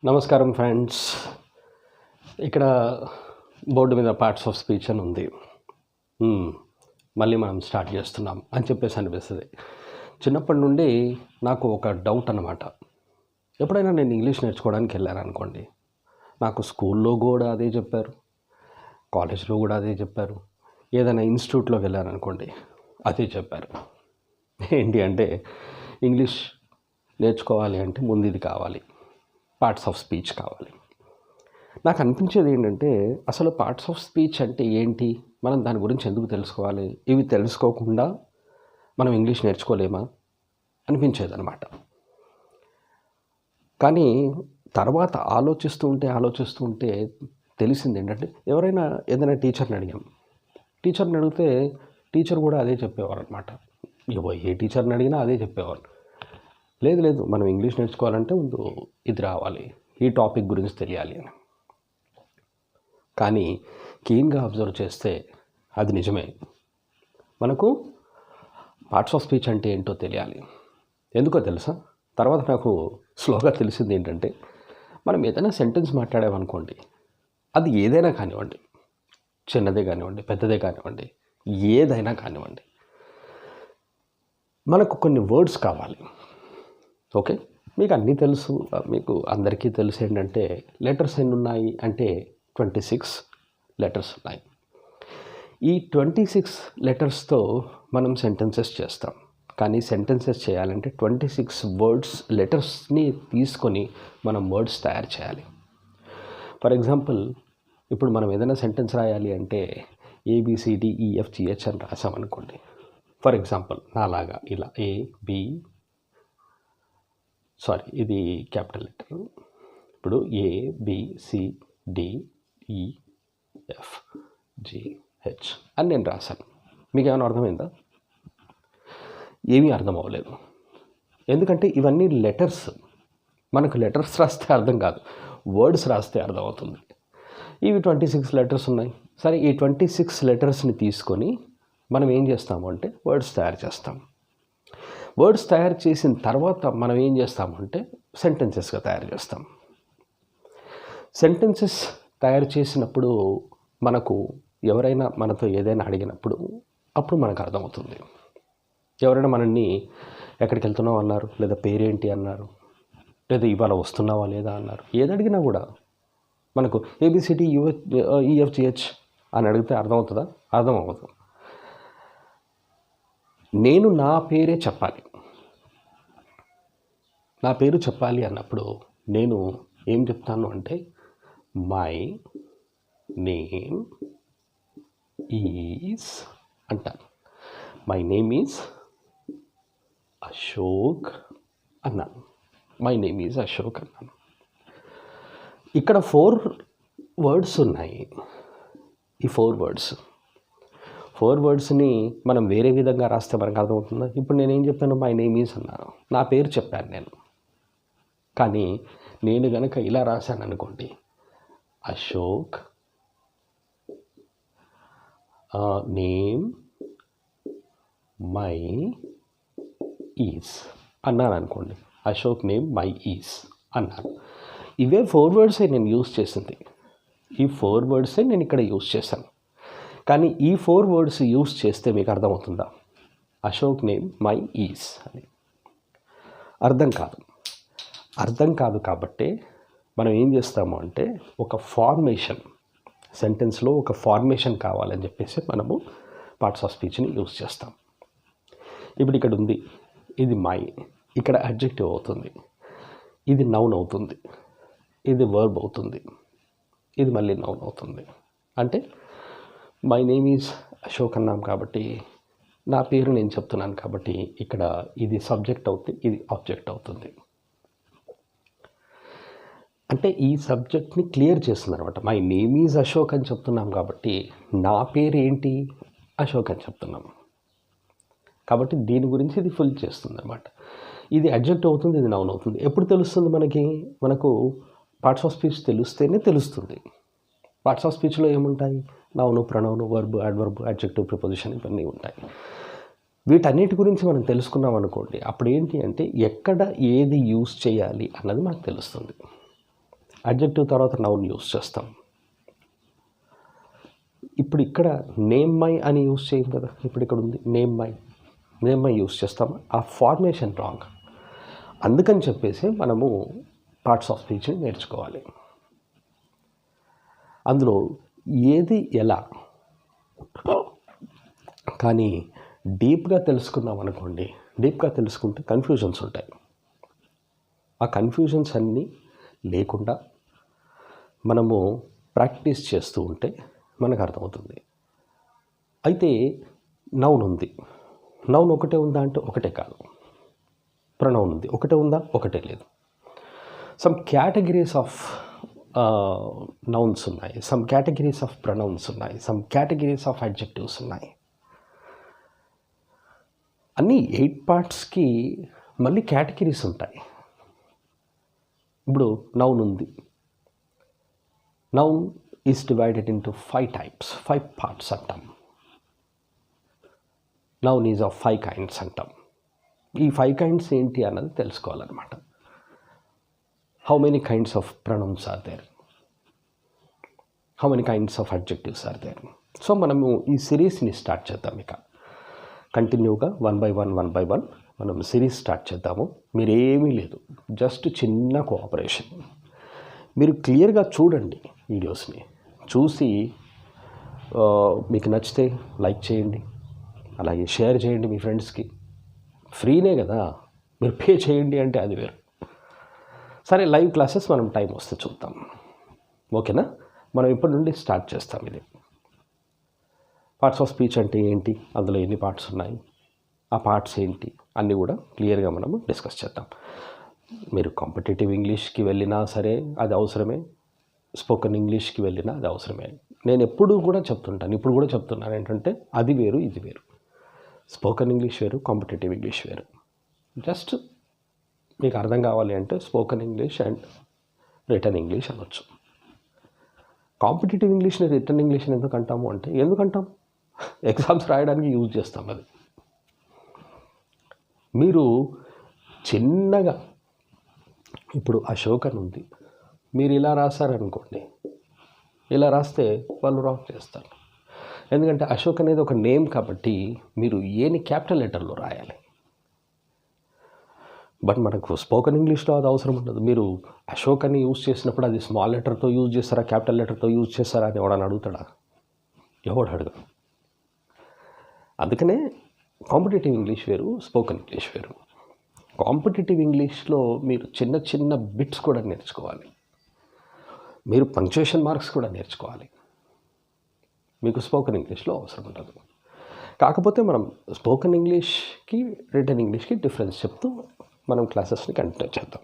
నమస్కారం ఫ్రెండ్స్. ఇక్కడ బోర్డు మీద పార్ట్స్ ఆఫ్ స్పీచ్ అని ఉంది. మళ్ళీ మనం స్టార్ట్ చేస్తున్నాం అని చెప్పేసి అనిపిస్తుంది. చిన్నప్పటి నుండి నాకు ఒక డౌట్ అన్నమాట. ఎప్పుడైనా నేను ఇంగ్లీష్ నేర్చుకోవడానికి వెళ్ళాను అనుకోండి, నాకు స్కూల్లో కూడా అదే చెప్పారు, కాలేజ్లో కూడా అదే చెప్పారు, ఏదైనా ఇన్స్టిట్యూట్లోకి వెళ్ళాను అనుకోండి అదే చెప్పారు. ఏంటి అంటే ఇంగ్లీష్ నేర్చుకోవాలి అంటే ముందు ఇది కావాలి, పార్ట్స్ ఆఫ్ స్పీచ్ కావాలి. నాకు అనిపించేది ఏంటంటే అసలు పార్ట్స్ ఆఫ్ స్పీచ్ అంటే ఏంటి, మనం దాని గురించి ఎందుకు తెలుసుకోవాలి, ఇవి తెలుసుకోకుండా మనం ఇంగ్లీష్ నేర్చుకోలేమా అనిపించేది అనమాట. కానీ తర్వాత ఆలోచిస్తూ ఉంటే తెలిసింది ఏంటంటే, ఎవరైనా ఏదైనా టీచర్ని అడిగితే టీచర్ కూడా అదే చెప్పేవారు అనమాట. ఏ టీచర్ని అడిగినా అదే చెప్పేవారు. లేదు మనం ఇంగ్లీష్ నేర్చుకోవాలంటే ముందు ఇది రావాలి, ఈ టాపిక్ గురించి తెలియాలి అని. కానీ కీన్గా అబ్జర్వ్ చేస్తే అది నిజమే. మనకు పార్ట్స్ ఆఫ్ స్పీచ్ అంటే ఏంటో తెలియాలి. ఎందుకో తెలుసా? తర్వాత నాకు స్లోగా తెలిసింది ఏంటంటే, మనం ఏదైనా సెంటెన్స్ మాట్లాడామనుకోండి, అది ఏదైనా కానివ్వండి, చిన్నదే కానివ్వండి, పెద్దదే కానివ్వండి, ఏదైనా కానివ్వండి, మనకు కొన్ని వర్డ్స్ కావాలి. ఓకే, మీకు అన్నీ తెలుసు, మీకు అందరికీ తెలుసు ఏంటంటే లెటర్స్ ఎన్ని ఉన్నాయి అంటే 26 లెటర్స్ ఉన్నాయి. ఈ 26 లెటర్స్తో మనం సెంటెన్సెస్ చేస్తాం. కానీ సెంటెన్సెస్ చేయాలంటే 26 వర్డ్స్ లెటర్స్ని తీసుకొని మనం వర్డ్స్ తయారు చేయాలి. ఫర్ ఎగ్జాంపుల్, ఇప్పుడు మనం ఏదైనా సెంటెన్స్ రాయాలి అంటే ABCDEFGH అని రాసామనుకోండి. ఫర్ ఎగ్జాంపుల్ నాలాగా ఇలా ఇది క్యాపిటల్ లెటర్. ఇప్పుడు ABCDEFGH అని నేను రాశాను. మీకు ఏమైనా అర్థమైందా? ఏమీ అర్థం అవ్వలేదు. ఎందుకంటే ఇవన్నీ లెటర్స్. మనకు లెటర్స్ రాస్తే అర్థం కాదు, వర్డ్స్ రాస్తే అర్థం అవుతుంది. ఇవి 26 లెటర్స్ ఉన్నాయి. సరే, ఈ 26 లెటర్స్ని తీసుకొని మనం ఏం చేస్తాము అంటే వర్డ్స్ తయారు చేస్తాం. వర్డ్స్ తయారు చేసిన తర్వాత మనం ఏం చేస్తామంటే సెంటెన్సెస్గా తయారు చేస్తాం. సెంటెన్సెస్ తయారు చేసినప్పుడు మనకు ఎవరైనా మనతో ఏదైనా అడిగినప్పుడు అప్పుడు మనకు అర్థమవుతుంది. ఎవరైనా మనల్ని ఎక్కడికి వెళ్తున్నావు అన్నారు, లేదా పేరేంటి అన్నారు, లేదా ఇవాళ వస్తున్నావా లేదా అన్నారు, ఏది అడిగినా కూడా మనకు ABCDEFGH అని అడిగితే అర్థమవుతుందా? అర్థం అవ్వదు. నేను నా పేరే చెప్పాలి. నా పేరు చెప్పాలి అన్నప్పుడు నేను ఏం చెప్తాను అంటే మై నేమ్ ఈజ్ అంటాను. మై నేమ్ ఈజ్ అశోక్ అన్నాను. మై నేమ్ ఈజ్ అశోక్ అన్నాను. ఇక్కడ 4 వర్డ్స్ ఉన్నాయి. ఈ 4 వర్డ్స్ని మనం వేరే విధంగా రాస్తే మనకు అర్థమవుతుందా? ఇప్పుడు నేనేం చెప్పాను? మై నేమ్ ఈజ్ అన్నాను, నా పేరు చెప్పాను నేను. కానీ నేను కనుక ఇలా రాశాను అనుకోండి, అశోక్ నేమ్ మై ఈజ్ అన్నాను అనుకోండి. అశోక్ నేమ్ మై ఈజ్ అన్నాను. ఇవే 4 వర్డ్సే నేను యూజ్ చేసింది. ఈ 4 వర్డ్సే నేను ఇక్కడ యూజ్ చేశాను. కానీ ఈ 4 వర్డ్స్ యూజ్ చేస్తే మీకు అర్థమవుతుందా? అశోక్ నేమ్ మై ఈజ్ అని అర్థం కాదు. కాబట్టి మనం ఏం చేస్తాము అంటే ఒక ఫార్మేషన్, సెంటెన్స్లో ఒక ఫార్మేషన్ కావాలని చెప్పేసి మనము పార్ట్స్ ఆఫ్ స్పీచ్ని యూజ్ చేస్తాం. ఇప్పుడు ఇక్కడ ఉంది, ఇది మై, ఇక్కడ అడ్జెక్టివ్ అవుతుంది, ఇది నౌన్ అవుతుంది, ఇది వర్బ్ అవుతుంది, ఇది మళ్ళీ నౌన్ అవుతుంది. అంటే మై నేమ్ ఈజ్ అశోక్ అన్నాం కాబట్టి, నా పేరు నేను చెప్తున్నాను కాబట్టి ఇక్కడ ఇది సబ్జెక్ట్ అవుతుంది, ఇది ఆబ్జెక్ట్ అవుతుంది. అంటే ఈ సబ్జెక్ట్ని క్లియర్ చేస్తుంది అనమాట. మై నేమ్ ఈజ్ అశోక్ అని చెప్తున్నాం కాబట్టి నా పేరు ఏంటి? అశోక్ అని చెప్తున్నాం కాబట్టి దీని గురించి ఇది ఫుల్ చేస్తుంది అనమాట. ఇది అడ్జెక్ట్ అవుతుంది, ఇది నౌన్ అవుతుంది. ఎప్పుడు తెలుస్తుంది మనకు పార్ట్స్ ఆఫ్ స్పీచ్ తెలిస్తేనే తెలుస్తుంది. పార్ట్స్ ఆఫ్ స్పీచ్లో ఏముంటాయి? Noun, pronoun, verb, adverb, adjective, preposition ఇవన్నీ ఉంటాయి. వీటన్నిటి గురించి మనం తెలుసుకున్నాం అనుకోండి, అప్పుడు ఏంటి అంటే ఎక్కడ ఏది యూజ్ చేయాలి అన్నది మనకు తెలుస్తుంది. అడ్జెక్టివ్ తర్వాత నౌన్ యూస్ చేస్తాం. ఇప్పుడు ఇక్కడ నేమ్ మై అని యూస్ చేయం కదా. ఇప్పుడు ఇక్కడ ఉంది నేమ్ మై యూస్ చేస్తాం. ఆ ఫార్మేషన్ రాంగ్. అందుకని చెప్పేసి మనము పార్ట్స్ ఆఫ్ స్పీచ్ని నేర్చుకోవాలి. అందులో ఏది ఎలా కానీ డీప్గా తెలుసుకుందాం అనుకోండి. డీప్గా తెలుసుకుంటే కన్ఫ్యూజన్స్ ఉంటాయి. ఆ కన్ఫ్యూజన్స్ అన్నీ లేకుండా మనము ప్రాక్టీస్ చేస్తూ ఉంటే మనకు అర్థమవుతుంది. అయితే నౌన్ ఉంది. నౌన్ ఒకటే ఉందా అంటే ఒకటే కాదు. ప్రొనౌన్ ఉంది. ఒకటే ఉందా? ఒకటే లేదు. సమ్ కేటగిరీస్ ఆఫ్ నౌన్స్ ఉన్నాయి, సమ్ కేటగిరీస్ ఆఫ్ ప్రొనౌన్స్ ఉన్నాయి, సమ్ కేటగిరీస్ ఆఫ్ అడ్జెక్టివ్స్ ఉన్నాయి. అన్నీ 8 పార్ట్స్కి మళ్ళీ కేటగిరీస్ ఉంటాయి. ఇప్పుడు నౌన్ ఉంది. Noun is divided into 5 types, 5 parts అంటాం. నౌన్ ఈజ్ ఆఫ్ 5 కైండ్స్ అంటాం. ఈ 5 కైండ్స్ ఏంటి అన్నది తెలుసుకోవాలన్నమాట. How many kinds of pronouns are there, how many kinds of adjectives are there. So మనము ఈ సిరీస్ని స్టార్ట్ చేద్దాం. ఇక కంటిన్యూగా 1 by 1 మనం సిరీస్ స్టార్ట్ చేద్దాము. మీరేమీ లేదు, జస్ట్ చిన్న కోఆపరేషన్. మీరు క్లియర్గా చూడండి వీడియోస్ని. చూసి మీకు నచ్చితే లైక్ చేయండి, అలాగే షేర్ చేయండి మీ ఫ్రెండ్స్కి. ఫ్రీనే కదా, మీరు పే చేయండి అంటే అది వేరు. సరే, లైవ్ క్లాసెస్ మనం టైం వస్తే చూద్దాం. ఓకేనా? మనం ఇప్పటి నుండి స్టార్ట్ చేస్తాం. ఇది పార్ట్స్ ఆఫ్ స్పీచ్ అంటే ఏంటి, అందులో ఎన్ని పార్ట్స్ ఉన్నాయి, ఆ పార్ట్స్ ఏంటి అన్నీ కూడా క్లియర్గా మనము డిస్కస్ చేద్దాం. మీరు కాంపిటేటివ్ ఇంగ్లీష్కి వెళ్ళినా సరే అది అవసరమే, స్పోకెన్ ఇంగ్లీష్కి వెళ్ళినా అది అవసరమే. నేను ఎప్పుడు కూడా చెప్తుంటాను, ఇప్పుడు కూడా చెప్తున్నాను ఏంటంటే అది వేరు ఇది వేరు. స్పోకెన్ ఇంగ్లీష్ వేరు, కాంపిటేటివ్ ఇంగ్లీష్ వేరు. జస్ట్ మీకు అర్థం కావాలి అంటే spoken English and written English అనొచ్చు. కాంపిటేటివ్ ఇంగ్లీష్ని రిటన్ ఇంగ్లీష్ ఎందుకు అంటాము అంటే, ఎందుకంటాం, ఎగ్జామ్స్ రాయడానికి యూజ్ చేస్తాం. అది మీరు చిన్నగా ఇప్పుడు అశోక్ అని ఉంది, మీరు ఇలా రాశారనుకోండి, ఇలా రాస్తే వాళ్ళు రాంగ్ చేస్తారు. ఎందుకంటే అశోక్ అనేది ఒక నేమ్ కాబట్టి మీరు ఏని క్యాపిటల్ లెటర్లో రాయాలి. బట్ మనకు స్పోకెన్ ఇంగ్లీష్లో అది అవసరం ఉండదు. మీరు అశోక్ అని యూజ్ చేసినప్పుడు అది స్మాల్ లెటర్తో యూజ్ చేస్తారా, క్యాపిటల్ లెటర్తో యూజ్ చేస్తారా అని ఎవడని అడుగుతాడా? ఎవడు అడగడు. అందుకనే కాంపిటేటివ్ ఇంగ్లీష్ వేరు, స్పోకెన్ ఇంగ్లీష్ వేరు. కాంపిటేటివ్ ఇంగ్లీష్లో మీరు చిన్న చిన్న బిట్స్ కూడా నేర్చుకోవాలి. మీరు పంక్చుయేషన్ మార్క్స్ కూడా నేర్చుకోవాలి. మీకు స్పోకెన్ ఇంగ్లీష్లో అవసరం ఉండదు. కాకపోతే మనం స్పోకెన్ ఇంగ్లీష్కి రిటన్ ఇంగ్లీష్కి డిఫరెన్స్ చెప్తూ మనం క్లాసెస్ని కంటిన్యూ చేద్దాం.